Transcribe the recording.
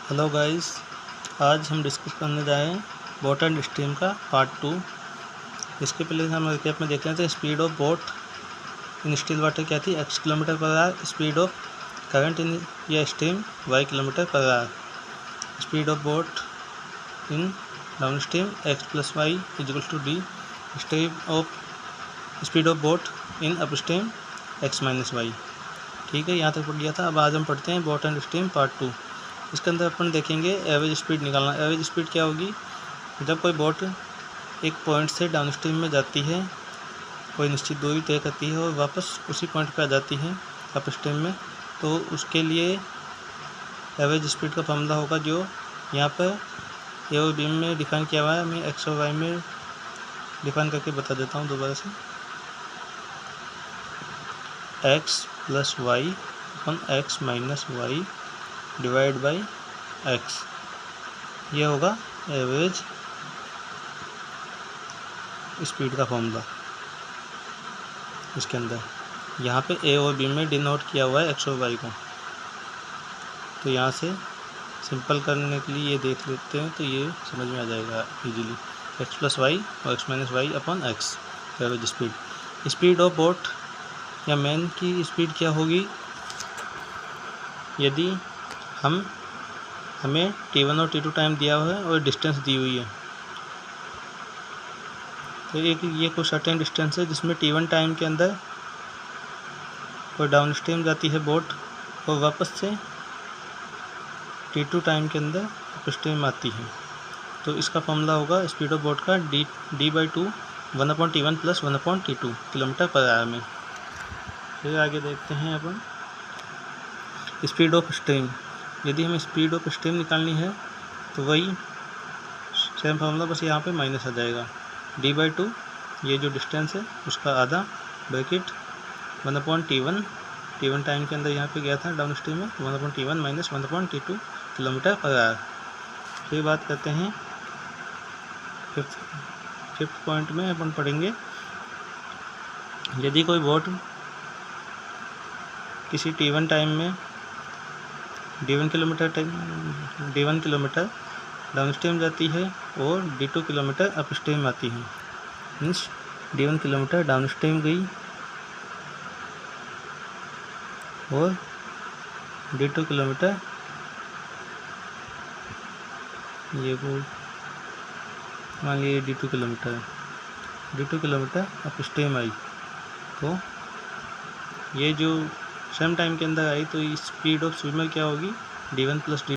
Hello guys, आज हम discuss करने जाए हैं बोट एंड स्ट्रीम का पार्ट 2। इसके पहले हम रिकैप में देख रहे थे speed of boat in still water क्या थी, x kilometre per hour. Speed of current in या stream y kilometre per hour. Speed of boat in downstream x plus y equal to D. Speed of boat in upstream x minus y. ठीक है, यहाँ तक पढ़ लिया था। अब आज हम पढ़ते हैं बोट एंड स्ट्रीम पार्ट 2। इसके अंदर अपन देखेंगे एवरेज स्पीड निकालना। एवरेज स्पीड क्या होगी, जब कोई बोट एक पॉइंट से डाउन स्ट्रीम में जाती है, कोई निश्चित दूरी तय करती है और वापस उसी पॉइंट पर आ जाती है अप स्ट्रीम में, तो उसके लिए एवरेज स्पीड का फॉर्मूला होगा जो यहाँ पर ए और बी में डिफाइन किया हुआ है। मैं एक्स और वाई में डिफाइन करके बता देता हूँ दोबारा से। X plus Y upon X minus Y divide by X, ये होगा एवरेज स्पीड का फॉर्मूला। इसके अंदर यहाँ पे ए और बी में डिनोट किया हुआ है एक्स और वाई को, तो यहाँ से सिंपल करने के लिए ये देख लेते हैं तो ये समझ में आ जाएगा इजीली। एक्स प्लस वाई और X minus Y upon X, average speed. Speed of boat या मैन की स्पीड क्या होगी, यदि हमें T1 और T2 टाइम दिया हुआ है और डिस्टेंस दी हुई है, तो ये कोई सर्टेन डिस्टेंस है जिसमें T1 टाइम के अंदर कोई डाउन स्ट्रीम जाती है बोट और वापस से T2 टाइम के अंदर अप स्ट्रीम आती है, तो इसका फॉर्मूला होगा स्पीड ऑफ बोट का d/2 1/T1 plus 1/T2 kilometre per our में। फिर आगे देखते हैं अपन स्पीड ऑफ स्ट्रीम। यदि हमें स्पीड ऑफ स्ट्रीम निकालनी है तो वही सेम फार्मूला, बस यहाँ पे माइनस आ जाएगा। d/2 ये जो डिस्टेंस है उसका आधा ब्रैकेट 1/T1, T1 टाइम के अंदर यहाँ पे गया था डाउन स्ट्रीम में, 1/T1 minus 1/T2 kilometre per our. फिर बात करते हैं फिफ्थ पॉइंट में अपन पढ़ेंगे, यदि कोई बोट किसी T1 टाइम में D1 किलोमीटर डाउन स्ट्रीम जाती है और D2 किलोमीटर अप स्ट्रीम आती है, means D1 kilometre down stream गई और D2 किलोमीटर ये वो मान लीजिए D2 kilometre up stream I, तो ये जो सेम टाइम के अंदर आई तो स्पीड ऑफ स्विमर क्या होगी, D1 प्लस